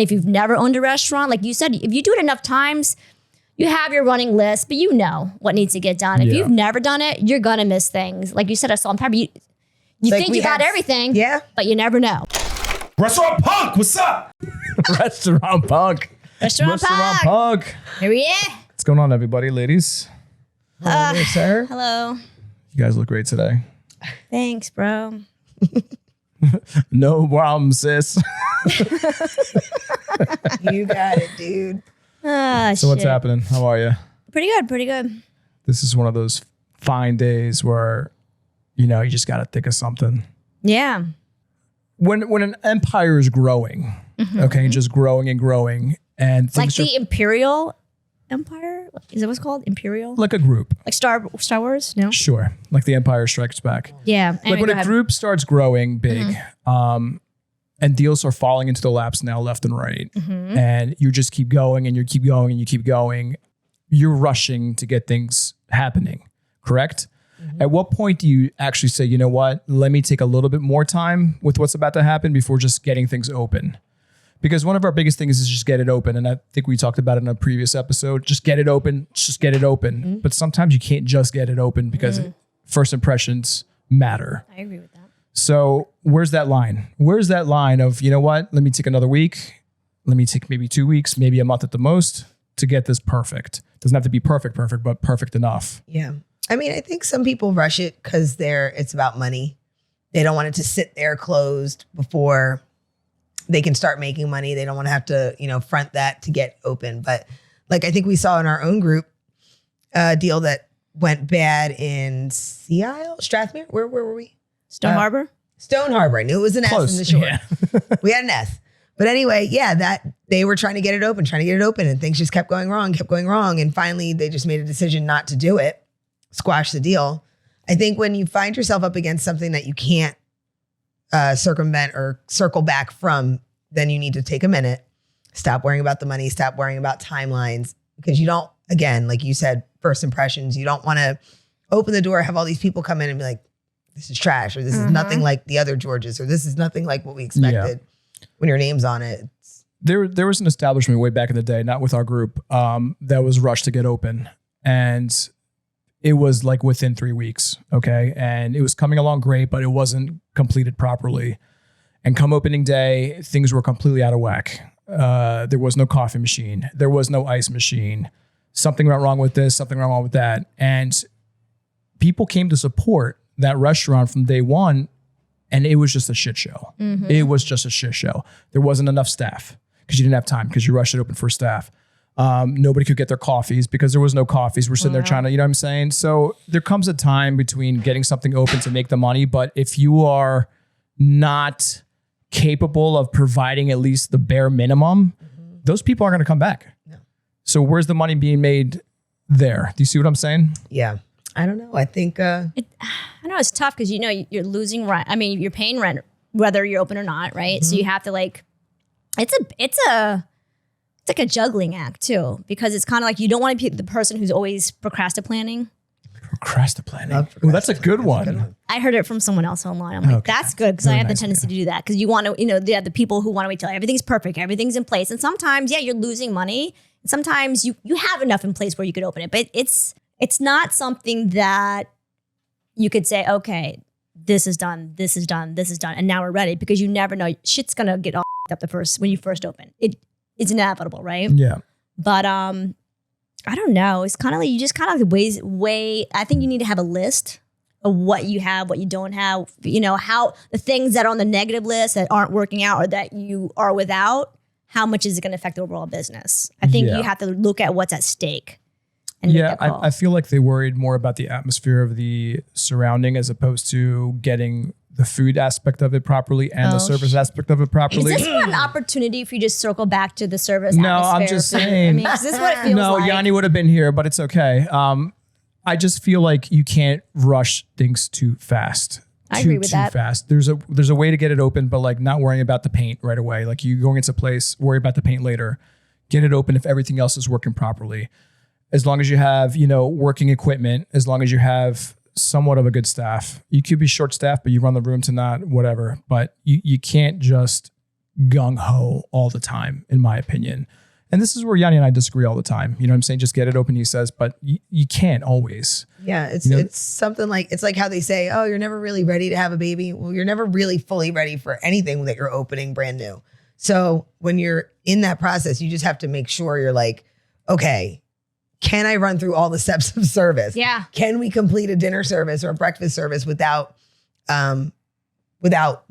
if you've never owned a restaurant, like you said, if you do it enough times, you have your running list, but you know what needs to get done. If you've never done it, you're going to miss things. Like you said, I saw on Pepper, you like think you got everything, but you never know. Restaurant Punk, what's up? Restaurant Punk. Restaurant Punk. Here we are. What's going on, everybody, ladies? Hello, sir. Hello. You guys look great today. Thanks, bro. No problem, sis. You got it, dude. So what's happening? How are you? Pretty good, pretty good. This is one of those fine days where, you know, you just got to think of something. Yeah. When an empire is growing, okay, just growing and growing, and like the Imperial Empire? Is that what's called? Imperial? Like a group. Like Star Wars? No? Sure. Like the Empire Strikes Back. Yeah. Like when a group starts growing big, and deals are falling into the laps now left and right, and you just keep going and you keep going and you keep going, you're rushing to get things happening, correct? At what point do you actually say, you know what, let me take a little bit more time with what's about to happen before just getting things open? Because one of our biggest things is just get it open. And I think we talked about it in a previous episode. Just get it open. Just get it open. But sometimes you can't just get it open because first impressions matter. I agree with that. So where's that line? Where's that line of, you know what, let me take another week. Let me take maybe 2 weeks, maybe a month at the most to get this perfect. Doesn't have to be perfect, but perfect enough. Yeah. I mean, I think some people rush it because it's about money. They don't want it to sit there closed before they can start making money. They don't want to have to, front that to get open. But like I think we saw in our own group a deal that went bad in Sea Isle, Strathmere. Where were we? Stone Harbor? Stone Harbor. I knew it was an Close. S in the short. Yeah. We had an S. But anyway, that they were trying to get it open, and things just kept going wrong. And finally, they just made a decision not to do it, squash the deal. I think when you find yourself up against something that you can't circumvent or circle back from, then you need to take a minute, stop worrying about the money, stop worrying about timelines, because you don't, again, like you said, first impressions, you don't want to open the door, have all these people come in and be like, this is trash, or this is nothing like the other Georges, or this is nothing like what we expected. When your name's on it. There was an establishment way back in the day, not with our group, that was rushed to get open. And it was like within 3 weeks. Okay. And it was coming along great, but it wasn't completed properly. And come opening day, things were completely out of whack. There was no coffee machine. There was no ice machine. Something went wrong with this, something went wrong with that. And people came to support that restaurant from day one. And it was just a shit show. It was just a shit show. There wasn't enough staff because you didn't have time because you rushed it open for staff. Nobody could get their coffees because there was no coffees. We're sitting there trying to, you know what I'm saying? So there comes a time between getting something open to make the money. But if you are not capable of providing at least the bare minimum, those people aren't going to come back. No. So where's the money being made there? Do you see what I'm saying? Yeah. I don't know. I think I know it's tough because you're losing rent. I mean, you're paying rent whether you're open or not, right? So you have to it's like a juggling act too, because it's kind of like you don't want to be the person who's always procrastinating. Procrastinating. Oh, that's a good one. I heard it from someone else online. I'm like, that's good because I have the tendency to do that because you want to, the people who want to wait till everything's perfect, everything's in place, and sometimes you're losing money. Sometimes you have enough in place where you could open it, but it's not something that you could say, okay, this is done, and now we're ready, because you never know. Shit's gonna get all up when you first open. It's inevitable, right? Yeah. But I don't know. It's kind of like you just kind of weigh. I think you need to have a list of what you have, what you don't have. How the things that are on the negative list that aren't working out or that you are without. How much is it going to affect the overall business? I think you have to look at what's at stake. Yeah, I feel like they worried more about the atmosphere of the surrounding as opposed to getting the food aspect of it properly and the service aspect of it properly. Is this an opportunity for you to circle back to the service No, atmosphere? I'm just saying. Is this what it feels no, like? Yanni would have been here, but it's okay. I just feel like you can't rush things too fast. I agree with that. Too fast. There's a way to get it open, but like not worrying about the paint right away. Like you going into place, worry about the paint later. Get it open if everything else is working properly. As long as you have, working equipment, as long as you have somewhat of a good staff. You could be short staffed, but you run the room to not whatever. But you can't just gung ho all the time, in my opinion. And this is where Yanni and I disagree all the time. You know what I'm saying? Just get it open, he says, but you can't always. Yeah, it's something like, it's like how they say, oh, you're never really ready to have a baby. Well, you're never really fully ready for anything that you're opening brand new. So when you're in that process, you just have to make sure you're like, okay, can I run through all the steps of service? Yeah. Can we complete a dinner service or a breakfast service without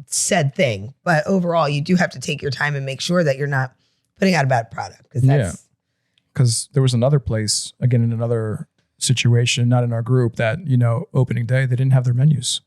said thing? But overall, you do have to take your time and make sure that you're not putting out a bad product. Because there was another place, again, in another situation, not in our group, that, opening day, they didn't have their menus.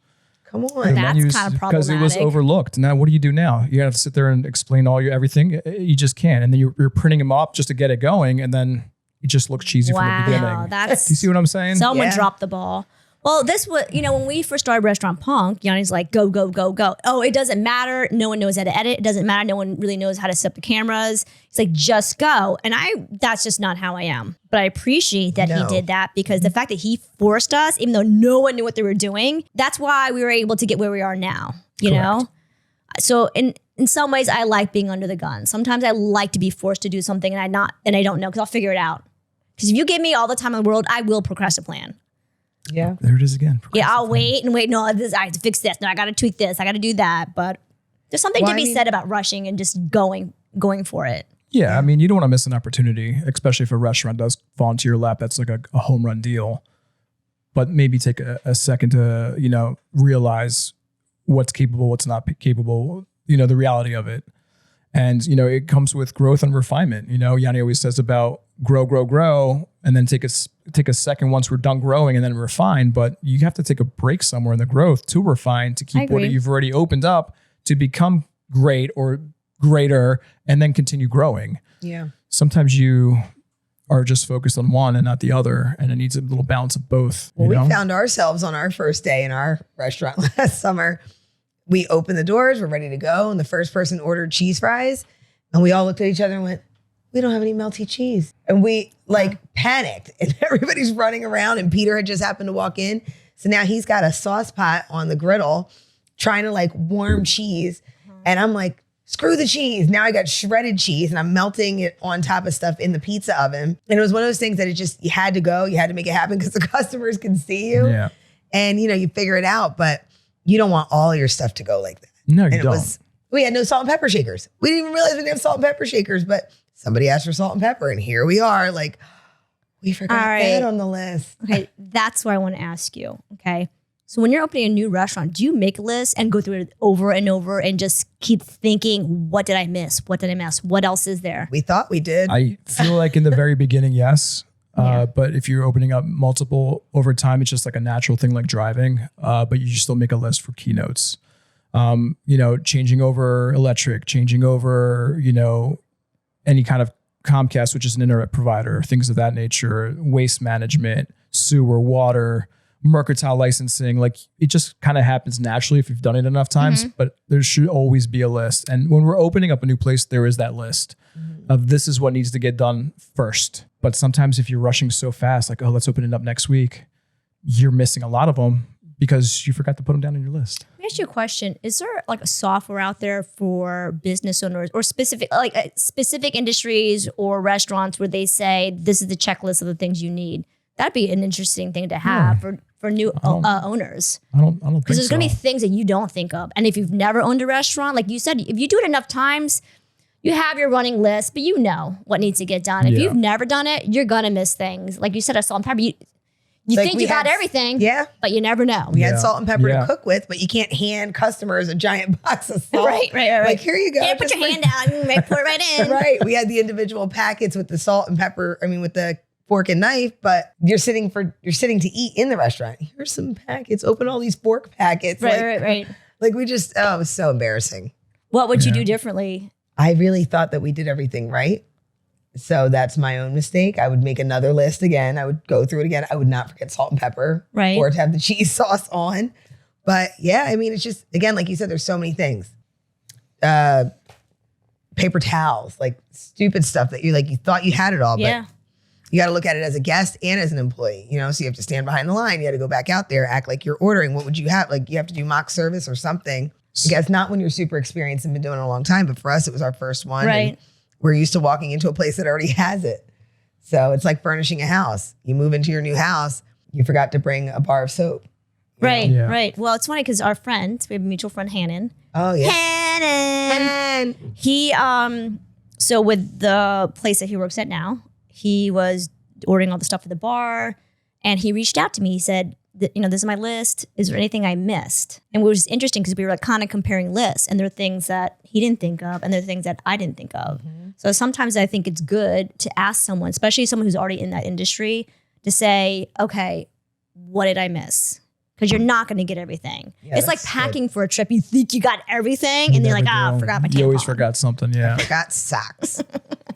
Come on. That's menus, kind of because it was problematic. overlooked. Now, what do you do now? You have to sit there and explain all your everything. You just can't. And then you're printing them up just to get it going. And then it just looks cheesy from the beginning. Do you see what I'm saying? Someone dropped the ball. Well, this was, when we first started Restaurant Punk, Yanni's like, go, go, go, go. Oh, it doesn't matter. No one knows how to edit. It doesn't matter. No one really knows how to set up the cameras. He's like, just go. And that's just not how I am. But I appreciate that he did that, because the fact that he forced us, even though no one knew what they were doing, that's why we were able to get where we are now, you know? So in some ways, I like being under the gun. Sometimes I like to be forced to do something and I don't know, because I'll figure it out. Because if you give me all the time in the world, I will procrastinate a plan. Yeah. There it is again. Yeah, I'll wait. No, I have to fix this. No, I got to tweak this. I got to do that. But there's something to be said about rushing and just going for it. Yeah, I mean, you don't want to miss an opportunity, especially if a restaurant does fall into your lap. That's like a home run deal. But maybe take a second to, realize what's capable, what's not capable, the reality of it. And, it comes with growth and refinement. Yanni always says about grow, grow, grow, and then take a second once we're done growing and then refine. But you have to take a break somewhere in the growth to refine, to keep what you've already opened up to become great or greater, and then continue growing. Yeah. Sometimes you are just focused on one and not the other, and it needs a little balance of both. Well, we found ourselves on our first day in our restaurant last summer. We opened the doors, we're ready to go, and the first person ordered cheese fries, and we all looked at each other and went, we don't have any melty cheese. And we panicked, and everybody's running around, and Peter had just happened to walk in. So now he's got a sauce pot on the griddle trying to warm cheese. And I'm like, screw the cheese. Now I got shredded cheese and I'm melting it on top of stuff in the pizza oven. And it was one of those things that you had to go, you had to make it happen because the customers can see you. Yeah. And you figure it out, but you don't want all your stuff to go like that. No, you don't. We had no salt and pepper shakers. We didn't even realize we didn't have salt and pepper shakers, but somebody asked for salt and pepper, and here we are. We forgot that on the list. Okay, that's what I want to ask you. Okay, so when you're opening a new restaurant, do you make a list and go through it over and over and just keep thinking, what did I miss? What did I miss? What else is there? We thought we did. I feel like in the very beginning, yes. But if you're opening up multiple over time, it's just like a natural thing like driving. But you still make a list for keynotes. Changing over electric, changing over, any kind of Comcast, which is an internet provider, things of that nature, waste management, sewer, water, mercantile licensing. It just kind of happens naturally if you've done it enough times, but there should always be a list. And when we're opening up a new place, there is that list of this is what needs to get done first. But sometimes if you're rushing so fast, let's open it up next week, you're missing a lot of them because you forgot to put them down on your list. Let me ask you a question. Is there a software out there for business owners or specific industries or restaurants where they say, this is the checklist of the things you need? That'd be an interesting thing to have for new owners. I don't think because there's going to be things that you don't think of. And if you've never owned a restaurant, like you said, if you do it enough times, you have your running list, but you know what needs to get done. If you've never done it, you're going to miss things. Like you said, a salt and pepper. You think you got everything, but you never know. We had salt and pepper to cook with, but you can't hand customers a giant box of salt. Right. Here you go. Can't put your hand out and pour it right in. Right. We had the individual packets with the salt and pepper. with the fork and knife, but you're sitting to eat in the restaurant. Here's some packets. Open all these fork packets. Right. We just, it was so embarrassing. What would you do differently? I really thought that we did everything right. So that's my own mistake. I would make another list again. I would go through it again. I would not forget salt and pepper or to have the cheese sauce on. But it's just, again, like you said, there's so many things. Paper towels, stupid stuff that you thought you had it all, but you got to look at it as a guest and as an employee, so you have to stand behind the line. You had to go back out there, act like you're ordering. What would you have? You have to do mock service or something. I guess not when you're super experienced and been doing it a long time, but for us, it was our first one. Right. And we're used to walking into a place that already has it. So it's like furnishing a house. You move into your new house, you forgot to bring a bar of soap. Right, Yeah. right. Well, it's funny because our friend, we have a mutual friend, Hannon. Oh, yeah. Hannon. He, so with the place that he works at now, he was ordering all the stuff for the bar, and he reached out to me. He said, this is my list. Is there anything I missed? And it was interesting because we were like kind of comparing lists, and there are things that he didn't think of, and there are things that I didn't think of. Mm-hmm. So sometimes I think it's good to ask someone, especially someone who's already in that industry, to say, okay, what did I miss? Because you're not going to get everything. Yeah, it's like packing for a trip. You think you got everything, and then you're like, I forgot my tampon. You always forgot something, yeah. Forgot socks.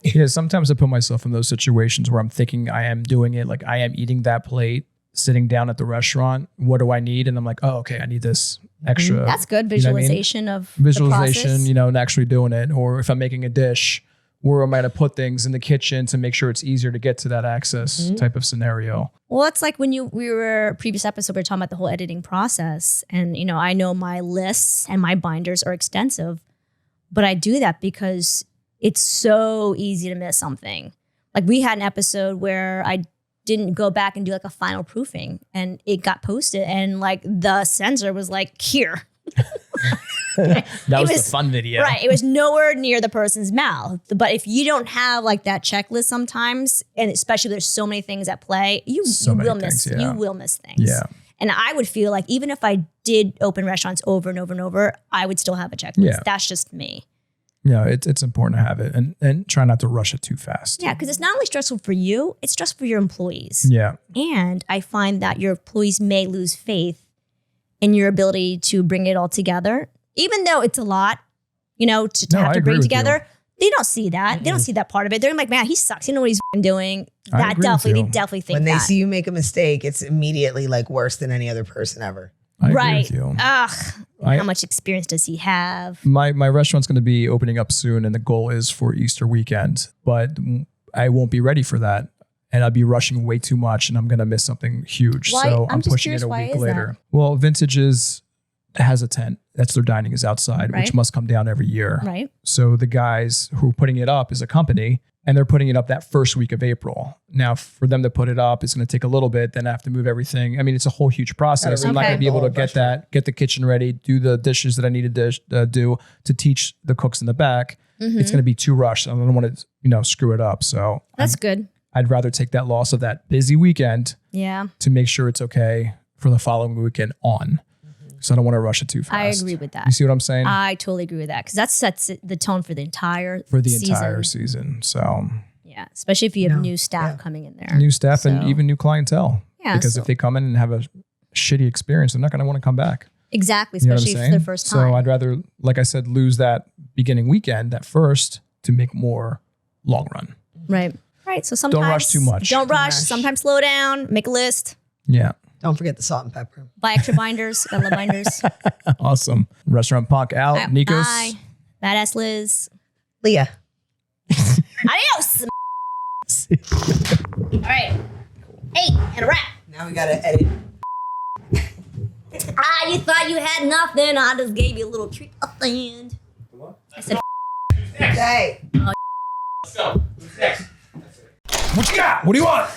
Yeah, sometimes I put myself in those situations where I'm thinking I am doing it, like I am eating that plate, sitting down at the restaurant. What do I need? And I'm like, oh, okay, I need this extra. That's good visualization of visualization, the process. and actually doing it. Or if I'm making a dish, where am I going to put things in the kitchen to make sure it's easier to get to that access type of scenario. Well, it's like when we were previous episode, we were talking about the whole editing process. And, I know my lists and my binders are extensive, but I do that because it's so easy to miss something. Like we had an episode where I didn't go back and do like a final proofing, and it got posted, and like the censor was like, here. That was the fun video. Right. It was nowhere near the person's mouth. But if you don't have like that checklist sometimes, and especially there's so many things at play, you will miss things. Yeah. And I would feel like even if I did open restaurants over and over and over, I would still have a checklist. Yeah. That's just me. Yeah, it's important to have it and try not to rush it too fast. Yeah, because it's not only stressful for you, it's stressful for your employees. Yeah. And I find that your employees may lose faith in your ability to bring it all together. Even though it's a lot, to have to bring together, they don't see that. Mm-hmm. They don't see that part of it. They're like, man, he sucks. You know what he's doing. They definitely think when they that. see you make a mistake, it's immediately like worse than any other person ever. I agree with you. How much experience does he have? My restaurant's going to be opening up soon, and the goal is for Easter weekend, but I won't be ready for that. And I'll be rushing way too much, and I'm going to miss something huge. Why? So I'm just pushing curious, it a why week is later. that? Well, Vintage has a tent. That's their dining is outside, Right. which must come down every year. Right. So the guys who are putting it up is a company, and they're putting it up that first week of April. Now, for them to put it up, it's going to take a little bit. Then I have to move everything. I mean, it's a whole huge process. I'm not going to be able to get the kitchen ready, do the dishes that I need to do to teach the cooks in the back. Mm-hmm. It's going to be too rushed. I don't want to, screw it up. So that's good. I'd rather take that loss of that busy weekend to make sure it's okay for the following weekend on. So I don't want to rush it too fast. I agree with that. You see what I'm saying? I totally agree with that because that sets the tone for the entire season. So yeah, especially if you have new staff coming in there, new staff and even new clientele. Yeah, because if they come in and have a shitty experience, they're not going to want to come back. Exactly, especially for their first time. So I'd rather, like I said, lose that beginning weekend, that first, to make more long run. Right. So sometimes don't rush too much. Don't rush. Sometimes slow down. Make a list. Yeah. Don't forget the salt and pepper. Buy extra binders. I love binders. Awesome. Restaurant Punk out. Nikos. Bye. Badass Liz. Leah. Adios. All right. 8 and a wrap. Now we got to edit. You thought you had nothing. I just gave you a little treat at the end. What? I said, Hey. Let's go. Who's next? What you got? What do you want?